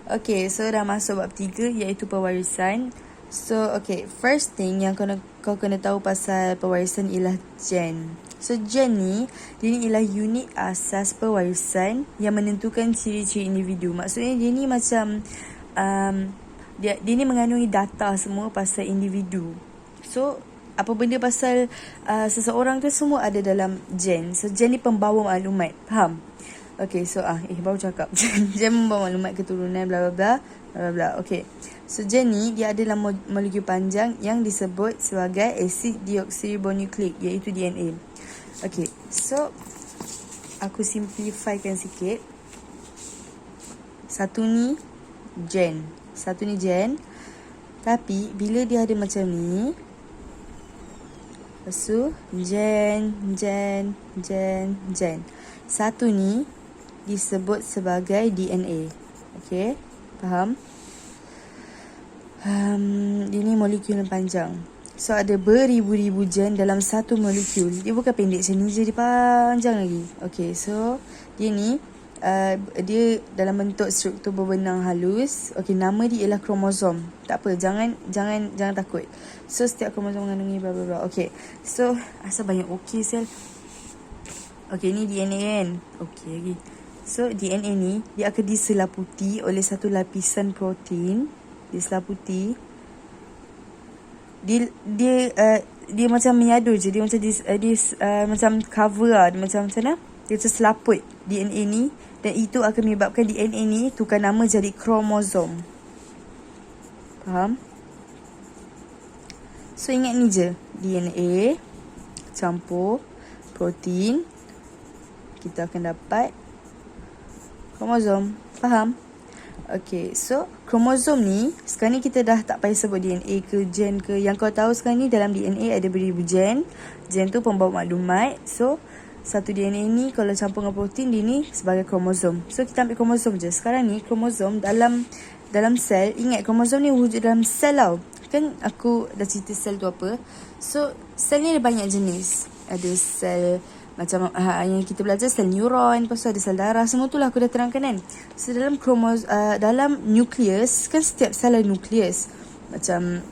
Okay, so dah masuk bab 3 iaitu pewarisan. So, okay, first thing yang kau kena tahu pasal pewarisan ialah gen. So, gen ni, dia ni ialah unit asas pewarisan yang menentukan ciri-ciri individu. Maksudnya dia ni macam, dia ni mengandungi data semua pasal individu. So, apa benda pasal seseorang tu semua ada dalam gen. So, gen ni pembawa maklumat. Faham? Okay, so baru cakap gen membawa maklumat keturunan bla bla bla bla bla. Okay, so gen ni dia adalah molekul panjang yang disebut sebagai asid deoksiribonukleik iaitu DNA. Okay, so aku simplifykan sikit. Satu ni gen, tapi bila dia ada macam ni, lepas tu gen. Satu ni disebut sebagai DNA. Okay, faham? Dia ni molekul yang panjang. So ada beribu-ribu gen dalam satu molekul. Dia bukan pendek macam ni je, dia panjang lagi. Okay, so dia ni dia dalam bentuk struktur berbenang halus. Okay, nama dia ialah kromosom. Tak apa, jangan takut. So setiap kromosom mengandungi bla bla bla. Okay, so asal banyak sel. Okay, ni DNA kan. Okay lagi. So, DNA ni, dia akan diselaputi oleh satu lapisan protein. Diselaputi. Dia macam menyadu je. Dia macam macam cover lah. Dia macam mana? Dia macam selaput DNA ni. Dan itu akan menyebabkan DNA ni tukar nama jadi kromosom. Faham? So, ingat ni je. DNA campur protein. Kita akan dapat kromosom. Faham? Okay, so kromosom ni sekarang ni kita dah tak payah sebut DNA ke gen ke. Yang kau tahu sekarang ni dalam DNA ada beribu gen. Gen tu pembawa maklumat. So satu DNA ni kalau campur dengan protein, dia ni sebagai kromosom. So kita ambil kromosom je. Sekarang ni kromosom dalam sel. Ingat kromosom ni wujud dalam sel tau. Kan aku dah cerita sel tu apa. So sel ni ada banyak jenis. Ada sel macam yang kita belajar, sel neuron, lepas tu ada sel darah, semua tu lah aku dah terangkan kan. So dalam nukleus, kan setiap sel ada nukleus. Macam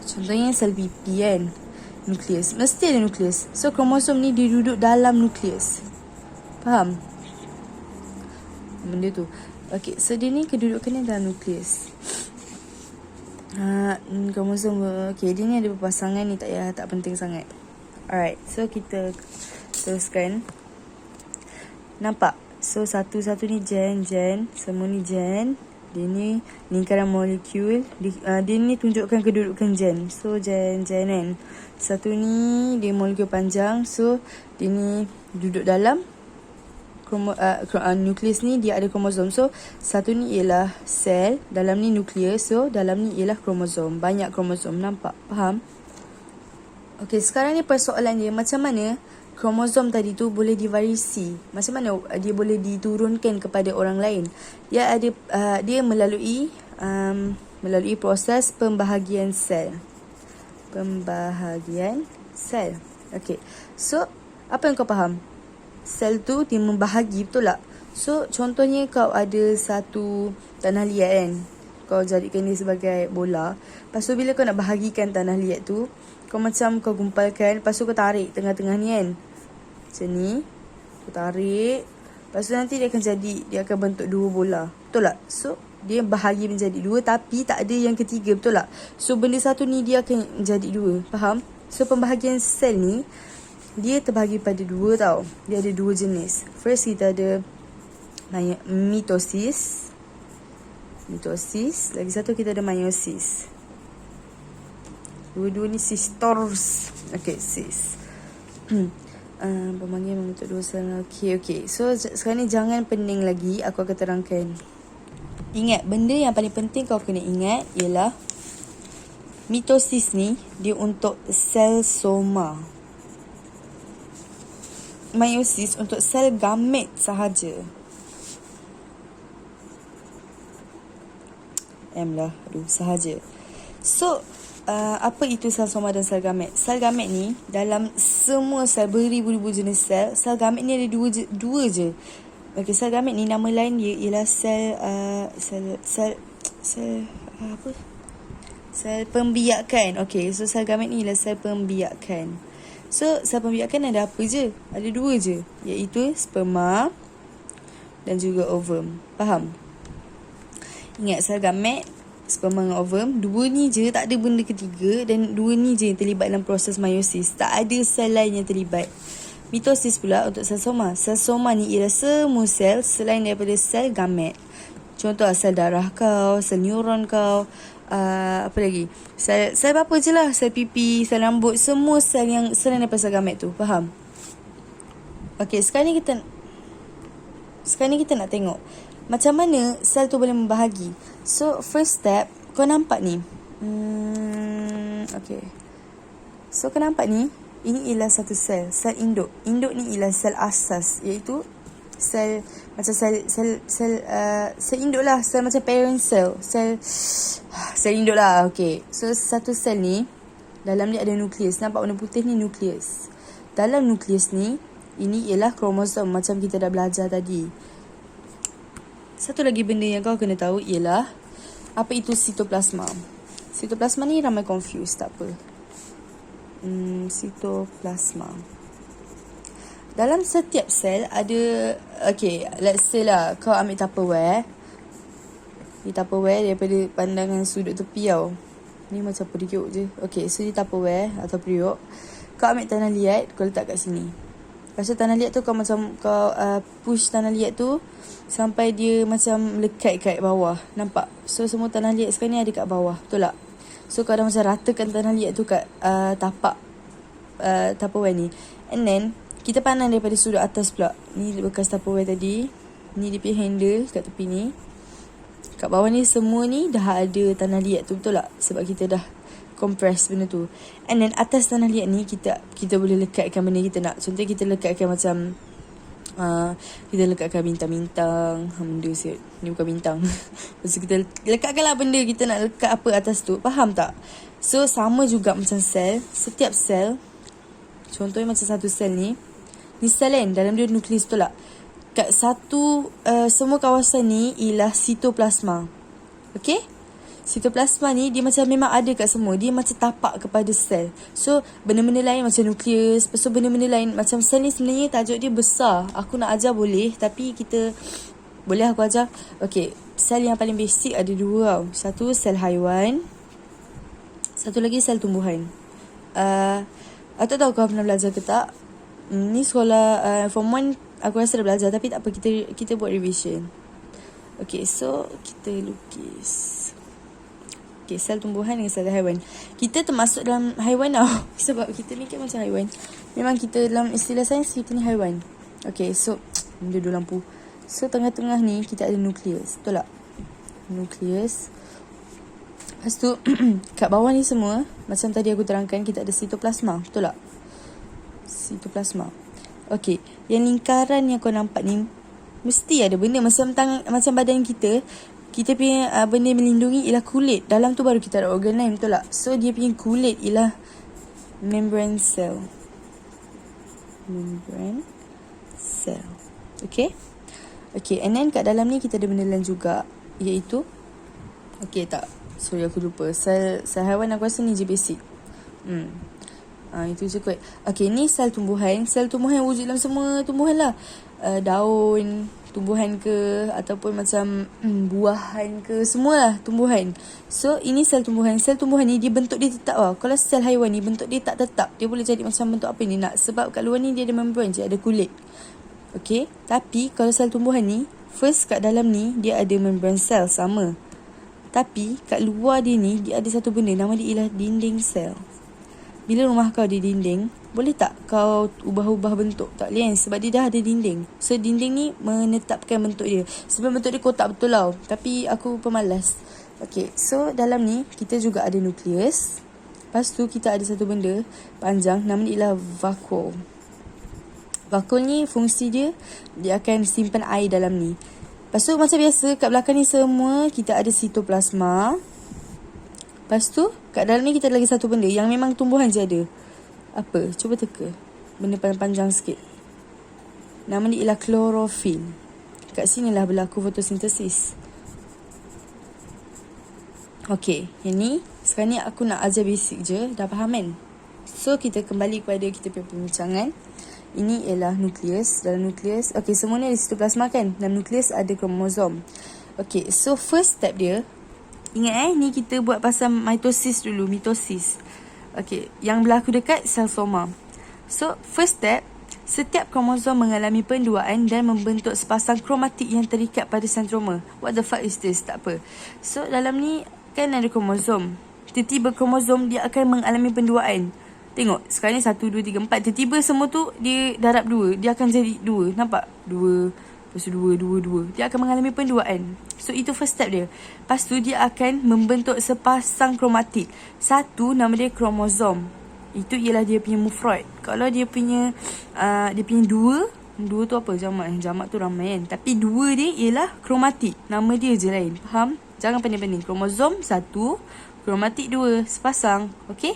contohnya sel pipi kan, nukleus, mesti ada nukleus. So kromosom ni dia duduk dalam nukleus. Faham benda tu? Okay, so dia ni kedudukannya dalam nukleus. Kromosom, okay, dia ni ada berpasangan ni, tak penting sangat. Alright, so kita teruskan. Nampak? So satu-satu ni gen, semua ni gen. Dia ni lingkaran molekul. Dia ni tunjukkan kedudukan gen. So gen kan. Satu ni dia molekul panjang. So dia ni duduk dalam nukleus ni, dia ada kromosom. So satu ni ialah sel, dalam ni nukleus. So dalam ni ialah kromosom. Banyak kromosom, nampak? Faham? Okay, sekarang ni persoalan dia, macam mana kromosom tadi tu boleh divarisi? Macam mana dia boleh diturunkan kepada orang lain? Dia melalui proses pembahagian sel. Okay, so apa yang kau faham? Sel tu dia membahagi, betul tak? So contohnya kau ada satu tanah liat kan, kau jadikan dia sebagai bola. Lepas tu bila kau nak bahagikan tanah liat tu, kau macam kau gumpalkan, lepas tu kau tarik tengah-tengah ni kan. Macam ni. Kau tarik. Lepas tu nanti dia akan bentuk dua bola. Betul tak? So, dia bahagi menjadi dua tapi tak ada yang ketiga. Betul tak? So, benda satu ni dia akan jadi dua. Faham? So, pembahagian sel ni, dia terbahagi pada dua tau. Dia ada dua jenis. First, kita ada mitosis. Lagi satu kita ada meiosis. Dua-dua ni sistors. Okay, sis. Pembahagian membentuk dua sel. Okay. So, sekarang ni jangan pening lagi. Aku akan terangkan. Ingat, benda yang paling penting kau kena ingat ialah mitosis ni, dia untuk sel soma. Meiosis untuk sel gamet sahaja. Sahaja. So, apa itu sel soma dan sel gamet? Sel gamet ni, dalam semua sel, beribu-ribu jenis sel gamet ni ada dua je. Okay, sel gamet ni nama lain dia ialah sel apa? Sel pembiakan. Okay, so sel gamet ni ialah sel pembiakan. So, sel pembiakan ada apa je? Ada 2 je, iaitu sperma dan juga ovum. Faham? Ingat, sel gamet, sperma dan ovum, 2 ni je, tak ada benda ketiga, dan 2 ni je yang terlibat dalam proses meiosis. Tak ada sel lain yang terlibat. Mitosis pula untuk sel soma. Sel soma ni ialah semua sel selain daripada sel gamet. Contoh sel darah kau, sel neuron kau, apa lagi? Sel apa je lah, sel pipi, sel rambut, semua sel yang selain daripada sel gamet tu. Faham? Okay, sekarang ni kita nak tengok macam mana sel tu boleh membahagi. So, first step, kau nampak ni. Okay. So, kau nampak ni. Ini ialah satu sel induk. Induk ni ialah sel asas, iaitu sel macam sel induk lah, sel macam parent cell, sel induk lah. Okay, so satu sel ni dalam dia ada nukleus. Nampak warna putih ni nukleus. Dalam nukleus ni, ini ialah kromosom macam kita dah belajar tadi. Satu lagi benda yang kau kena tahu ialah apa itu sitoplasma. Sitoplasma ni ramai confuse, tak apa. Sitoplasma. Dalam setiap sel ada, okay, let's say lah kau ambil Tupperware. Ni Tupperware daripada pandangan sudut tepi tau. Ni macam periuk je. Okay, so ni Tupperware atau periuk. Kau ambil tanah liat, kau letak kat sini. Lepas tu tanah liat tu kau push tanah liat tu sampai dia macam lekat kat bawah. Nampak? So semua tanah liat sekarang ni ada kat bawah. Betul tak? So kau dah macam ratakan tanah liat tu kat tapak Tupperware ni. And then kita pandang daripada sudut atas pula. Ni bekas Tupperware tadi. Ni dia punya handle kat tepi ni. Kat bawah ni semua ni dah ada tanah liat tu. Betul tak? Sebab kita dah compress benda tu. And then atas tanah liat ni kita boleh lekatkan benda kita nak. Contoh kita lekatkan macam kita lekatkan bintang-bintang. Benda siap. Ni bukan bintang. Lepas tu kita lekatkanlah benda kita nak lekat apa atas tu. Faham tak? So sama juga macam sel. Setiap sel, contohnya macam satu sel ni. Ni sel kan? Dalam dia nukleus, betul tak? Kat satu semua kawasan ni ialah sitoplasma. Okay? Sitoplasma ni dia macam memang ada kat semua. Dia macam tapak kepada sel. So benda-benda lain macam nukleus. Lepas tu benda-benda lain macam sel ni sebenarnya tajuk dia besar. Aku nak ajar boleh, tapi kita boleh aku ajar. Okay, sel yang paling basic ada 2 tau. Satu sel haiwan, satu lagi sel tumbuhan. Aku tak tahu kau pernah belajar ke tak. Ni sekolah form 1 aku rasa dah belajar, tapi tak apa, kita buat revision. Okay, so kita lukis. Okay, sel tumbuhan dengan sel haiwan. Kita termasuk dalam haiwan tau. Sebab kita ni kan macam haiwan. Memang kita dalam istilah sains kita ni haiwan. Okay, so duduk lampu. So tengah-tengah ni kita ada nukleus. Betul tak? Nukleus. Lepas tu kat bawah ni semua, macam tadi aku terangkan, kita ada sitoplasma. Betul tak? Sitoplasma. Okay, yang lingkaran yang kau nampak ni mesti ada benda macam badan kita. Kita punya benda yang melindungi ialah kulit. Dalam tu baru kita ada organ lain, betul tak? So dia punya kulit ialah membrane cell. Membrane cell. Okay? Okay, and then kat dalam ni kita ada benda lain juga, iaitu, okay tak, sorry aku lupa. Sel haiwan aku rasa ni je basic. Itu je kot. Okay, ni sel tumbuhan. Sel tumbuhan wujud dalam semua tumbuhan lah. Daun tumbuhan ke, ataupun macam buahan ke, semualah tumbuhan. So ini sel tumbuhan. Sel tumbuhan ni dia bentuk dia tetap lah. Kalau sel haiwan ni bentuk dia tak tetap. Dia boleh jadi macam bentuk apa ni nak. Sebab kat luar ni dia ada membrane je, ada kulit. Okay, tapi kalau sel tumbuhan ni, first kat dalam ni dia ada membrane cell sama. Tapi kat luar dia ni dia ada satu benda, nama dia ialah dinding sel. Bila rumah kau ada dinding, boleh tak kau ubah-ubah bentuk? Tak boleh kan? Sebab dia dah ada dinding. So dinding ni menetapkan bentuk dia. Sebab bentuk dia kotak betul tau. Tapi aku pemalas. Okay, so dalam ni kita juga ada nukleus. Lepas tu kita ada satu benda panjang, nama dia ialah vakuol. Vakuol ni fungsi dia akan simpan air dalam ni. Lepas tu macam biasa kat belakang ni semua kita ada sitoplasma. Lepas tu kat dalam ni kita ada lagi satu benda yang memang tumbuhan je ada. Apa? Cuba teka. Benda panjang sikit. Nama dia ialah klorofil. kat sinilah berlaku fotosintesis. Okay, yang ni sekarang ni aku nak ajar basic je. Dah faham kan? So, kita kembali kepada kita punya perbincangan. Ini ialah nukleus. Dalam nukleus, okay, semua ni ada sitoplasma kan? Dalam nukleus ada kromosom. Okay, so first step dia, ingat ni kita buat pasal mitosis dulu, mitosis. Okay, yang berlaku dekat sel soma. So, first step, setiap kromosom mengalami penduaan dan membentuk sepasang kromatik yang terikat pada sentroma. What the fuck is this? Tak apa. So, dalam ni kan ada kromosom. Tiba-tiba kromosom dia akan mengalami penduaan. Tengok, sekarang ni 1, 2, 3, 4. Tiba-tiba semua tu dia darab 2. Dia akan jadi 2. Nampak? 2. Lepas tu 2, 2, 2. Dia akan mengalami penduaan. So, itu first step dia. Lepas tu dia akan membentuk sepasang kromatik. Satu, nama dia kromosom. Itu ialah dia punya mufrad. Kalau dia punya 2 tu apa? Jamak. Jamak tu ramai kan. Tapi 2 dia ialah kromatik. Nama dia je lain. Faham? Jangan pening-pening. Kromosom 1, kromatik 2. Sepasang. Okay?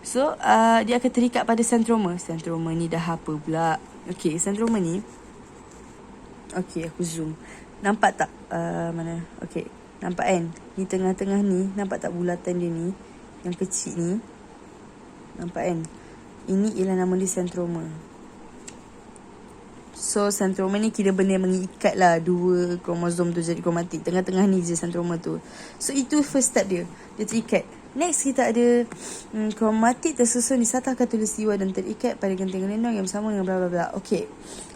So, dia akan terikat pada sentroma. Sentroma ni dah apa pula? Okay, sentroma ni. Okay, aku zoom. Nampak tak? Mana? Okay, nampak kan? Ni tengah-tengah ni. Nampak tak bulatan dia ni? Yang kecil ni. Nampak kan? Ini ialah nama dia sentroma. So, sentroma ni kira benda yang mengikat lah 2 kromosom tu jadi kromatik. Tengah-tengah ni je sentroma tu. So, itu first step dia. Dia terikat. Next, kita ada kromatik tersusun di satah khatulistiwa dan terikat pada genting gelendong yang bersama dengan bla bla bla. Okay.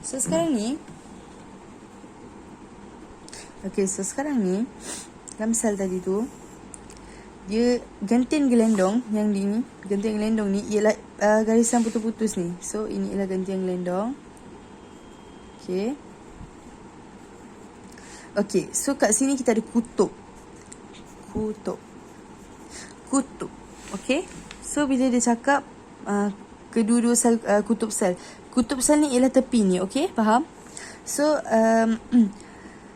So, sekarang ni. Okay, so sekarang ni. Dalam sel tadi tu. Dia genting gelendong yang ni. Genting gelendong ni ialah garisan putus-putus ni. So, ini ialah genting gelendong. Okay. Okay, so kat sini kita ada kutub. Kutub. Okay. So, bila dia cakap kedua-dua sel, kutub sel. Kutub sel ni ialah tepi ni, okay? Faham? So,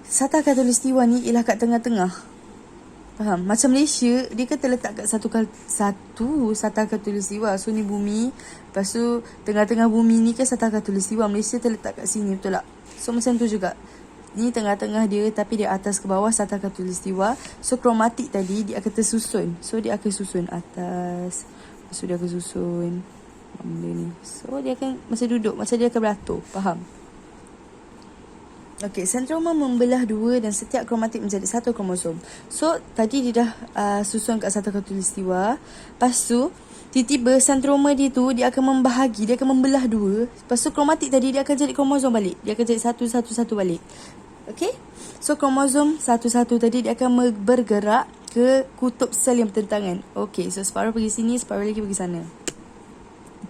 satah khatulistiwa ni ialah kat tengah-tengah. Faham? Macam Malaysia, dia kan terletak kat satu satah khatulistiwa. So, ni bumi. Lepas tu, tengah-tengah bumi ni kan satah khatulistiwa. Malaysia terletak kat sini, betul tak? So, macam tu juga. Ni tengah-tengah dia, tapi dia atas ke bawah satah khatulistiwa. So, kromatik tadi, dia akan tersusun. So, dia akan susun atas. Lepas tu, dia akan susun benda ni. So, dia akan masa duduk, masa dia akan beratur. Faham? Okay, sentroma membelah 2 dan setiap kromatik menjadi 1 kromosom. So, tadi dia dah susun kat satah khatulistiwa. Lepas tu, tiba-tiba sentroma dia tu, dia akan membahagi, dia akan membelah 2. Lepas tu, kromatik tadi, dia akan jadi kromosom balik. Dia akan jadi 1 balik. Okay? So, kromosom 1 tadi, dia akan bergerak ke kutub sel yang bertentangan. Okay, so separuh pergi sini, separuh lagi pergi sana.